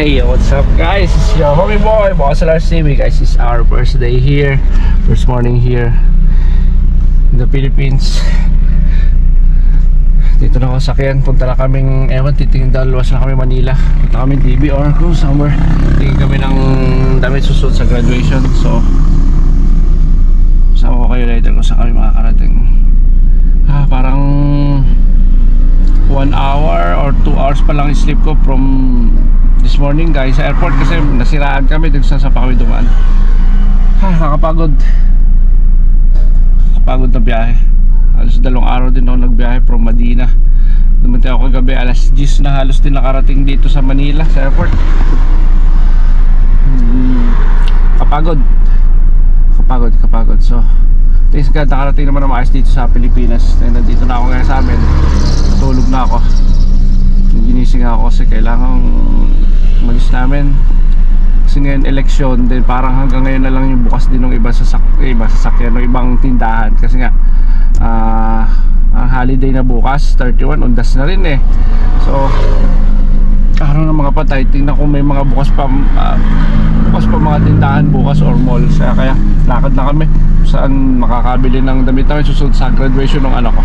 Hey, what's up guys? It's your homie boy, Boss LRC. Guys, it's our first day here, first morning here in the Philippines. Dito na ako sakyan, punta na kaming, titingin daw luwas na kami Manila. Punta kami TV or kung somewhere. Tingin kami ng damit susunod sa graduation. So, sama ko kayo later kung saan kami makakarating. Parang 1 hour or 2 hours pa lang sleep ko from this morning guys sa airport kasi nasiraan kami dun sa pa kami dumaan. Nakapagod na biyahe. Halos 2 araw din ako nagbiyahe from Medina. Dumating ako kagabi alas 10 na, halos din nakarating dito sa Manila sa airport. Kapagod. So thanks God, nakarating naman na maayos dito sa Pilipinas. Nandito na ako ngayon sa amin. Tulog na ako. Ginising ako kasi kailangan malis namin. Kasi ngayon election, then parang hanggang ngayon na lang yung bukas din ng iba sasakyan ng ibang tindahan. Kasi nga ang holiday na bukas 31, undas na rin eh. So araw ng mga patay, tingnan ko may mga bukas pa mga tindahan bukas or malls. Kaya lakad na kami saan makakabili ng damit namin susunod sa graduation ng anak ko.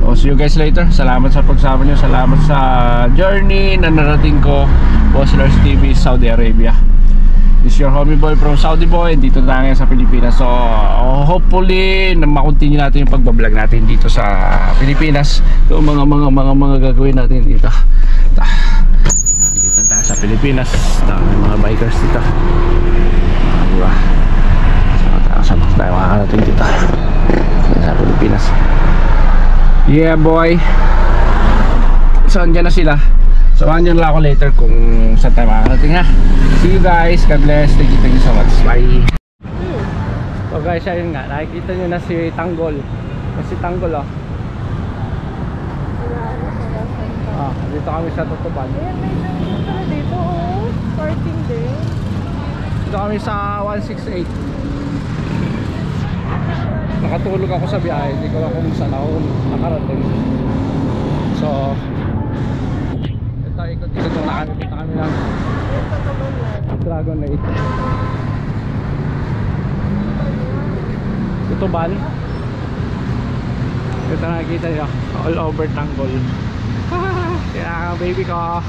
So see you guys later. Salamat sa pagsama nyo. Salamat sa journey na narating ko. Boss LRC TV, Saudi Arabia. This is your homie boy from Saudi boy. Dito na ngayon sa Pilipinas. So hopefully na makontinue natin yung pagbablog natin dito sa Pilipinas. So mga gagawin natin dito. Dito tayo sa Pilipinas. May mga bikers dito. Diba? So tayo makakarating dito sa Pilipinas. Yeah boy. So andyan na sila. Samahan nyo na ako later kung saan tayo makakarating ha. See you guys. God bless. Thank you so much. Bye. So guys, ayun nga, nakikita nyo na si Tanggol. Kasi Tanggol dito kami sa Tutuban. Dito parking din. Dito kami sa 168. Nakatulog ako sa biyahe, hindi ko alam kung saan ako nakarating. So ito, ikot-ikot na nakakita kami ng Dragon 8 Tutuban. Ito nakikita nyo, all over Tanggol. Kaya baby ko.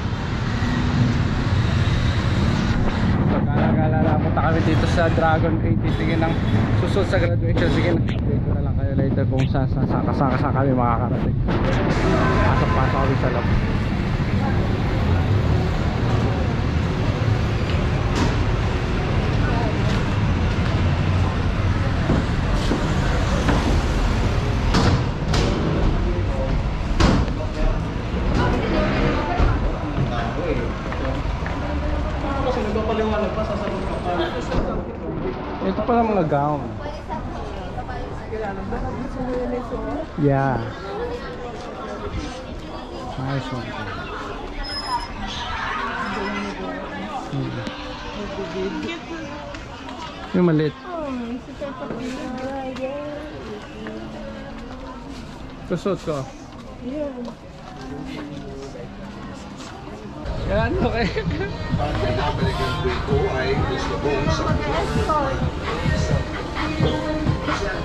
Gala-gala, punta kami dito sa Dragon 8. Titingin ng susunod sa graduation. Sige na, update ko na lang kayo later kung saan kami makakarating. Pasok kami sa loob. Ito pala mga gown. Yeah. Nice one. Yung maliit. Kusot ko. Yan, okay.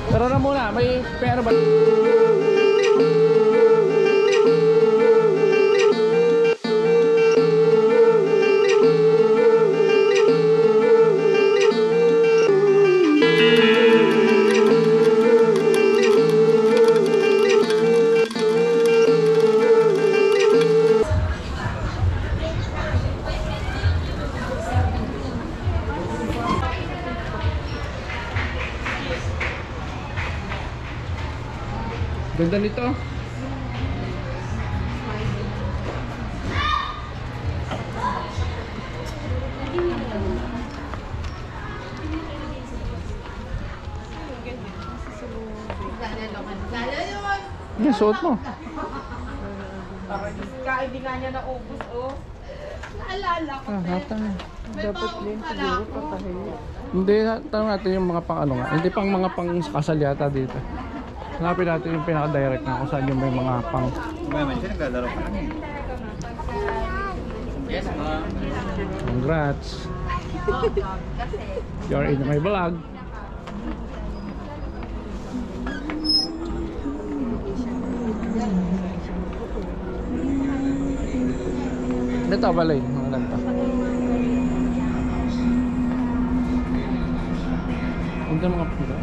Tara na muna, may pera ba? Ganda nito. Yan, suot mo. Hindi nga niya naubos, Naalala ko. Dapat din siguro patahin. Hindi, tanong natin yung mga pang ano nga. Hindi pang mga pang kasal yata dito. Hanapin natin yung pinaka-direct na kung saan yung may mga pang... May man siya naglalaro ka na. Congrats. You're in my vlog. Ito pala yun, mga ganito. Hindi mga pula.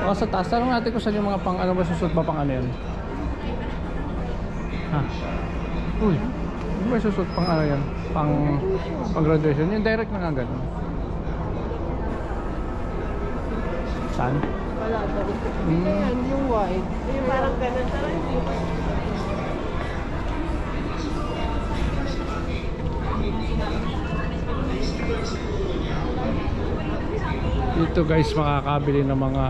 O sa taas, tanong natin kung saan yung mga pang ano ba susot ba pang ano yan? Ha? Uy, ano ba susot pang ano yan? Pang graduation? Yung direct na nga gano'n. Saan? Wala daw. Yan, yung white. Yung parang ganun talaga. Dito guys makakabili ng mga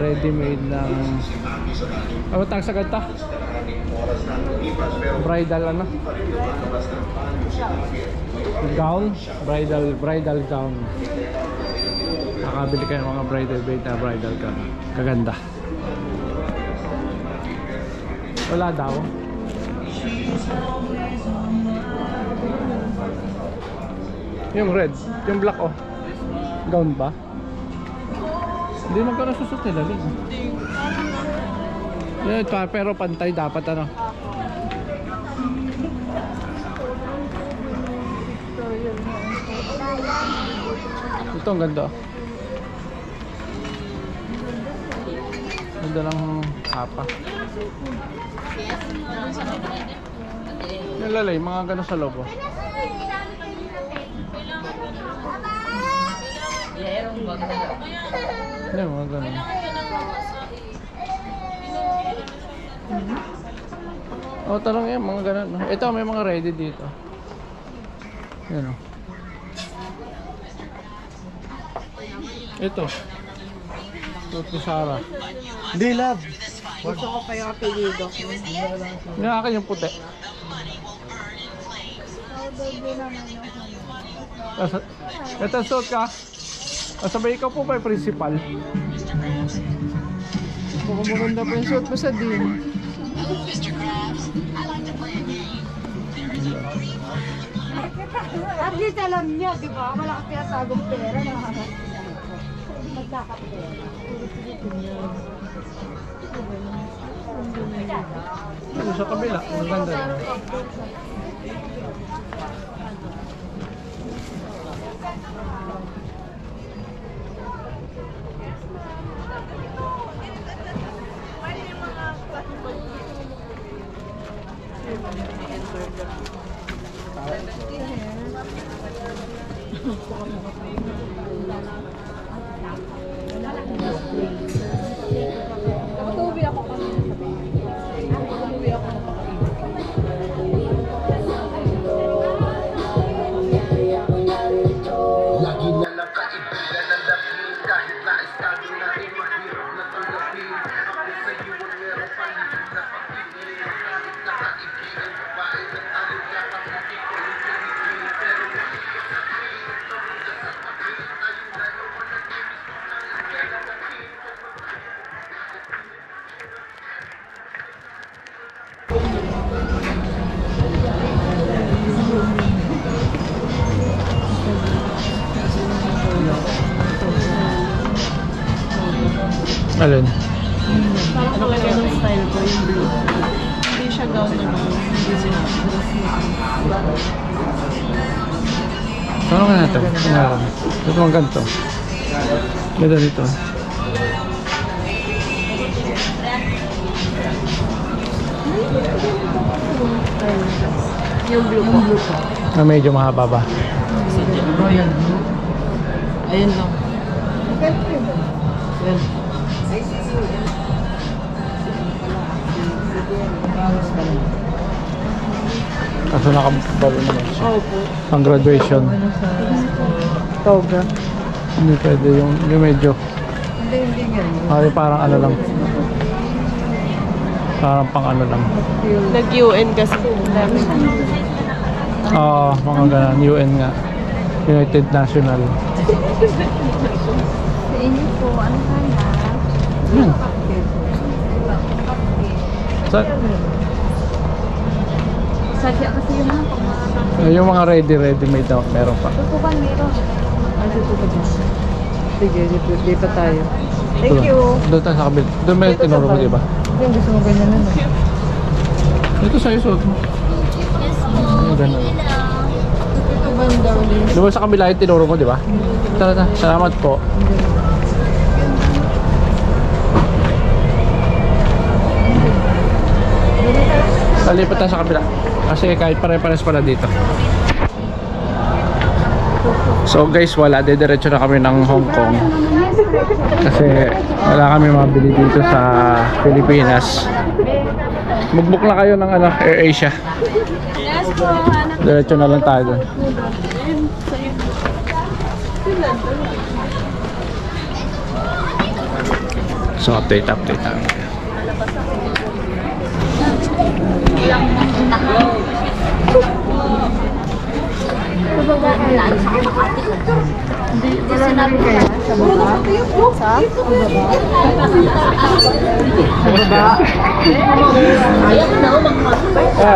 ready-made ng ano tawag sa ganta? Bridal ano? Gown? Bridal gown. Makakabili kayo ng mga bridal-made na bridal gown. Kaganda. Wala daw. Yung red, yung black oh. Gown ba? Hindi magkano susot nila rin. Ito, pero pantay dapat ano. Ito ang ganda. Ganda lang hapa. Yung lalay, mga gano'n sa loob. Hindi, mga ganun. O, talong yan, mga ganun. Ito, may mga ready dito. Yan o. Ito. Suot ni Sarah. Hindi, love. Gusto ko pa yung apelido. Yung akin yung puti. Ito, suot ka. Sabay ikaw po ba yung principal? Mukhang maganda pa yung suot mo sa din. At least alam niya, di ba? Wala kang pinatagong pera na magkakapera. Ano sa kabila? Ang ganda yun. Nakatubi ako kami sa baby. Nakatubi ako Lagi na lang kaibigan ang dating kahit na estado natin mahirap na tanggapin. Ako sa iyo ang meron paligid na pag-ibig. Kahit na kaibigan babae na tayo kakaputi ko yung pinipin. Pero hindi ko sabihin ito muna sa pag-ibig. Tayong dalawa nag-ibig ko na kaya naging Alin? Parang talaga ng style ko yung blue. Hindi siya gown naman. Tanong nga natin. Meron. Ito ang ganito. Ganda dito. Yung blue po. Na medyo mahaba ba? Royal blue. Ayun lang. Yan. Kaso nakabalo naman siya. Opo. Pang graduation. Toga. Hindi pwede yung medyo. Hindi ganyan. Ay, parang ano lang. Parang pang ano lang. Nag-UN kasi. Oo, mga ganun. UN nga. United National. Sa inyo po, ano kaya? Yan. Sa, Sadya kasi yun ha, pag makakapit. Yung mga ready made daw, meron pa. Tutukan meron. Ay, dito ba dyan? Sige, lipat tayo. Ito Thank ba? you. Doon tayo sa kabila. Doon may tinuro mo, di ba? Yung gusto mo ganyan na, no? Ito sa'yo, suot mo. Yung ganun. Ito banda ulit. Di ba sa kabila yung tinuro mo, di ba? Tara. Salamat po. Lalipat tayo sa kabila. Kasi kahit pare-pares pala dito. So guys, wala. Diretso na kami ng Hong Kong. Kasi wala kami mabili dito sa Pilipinas. Mag-book lang kayo ng Air Asia. Yes po, hanap. Diretso na lang tayo doon. So update tayo. Wala na rin kaya sa baba? Sa?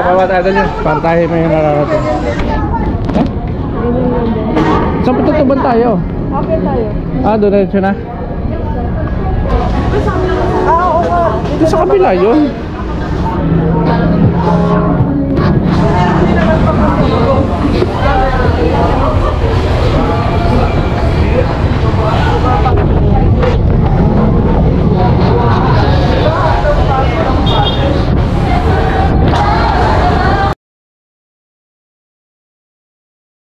Bawa tayo doon yun. Para tayo may nararating. Saan patutuban tayo? Okay tayo. Diretso na. Oo nga. Dito sa kabila yun.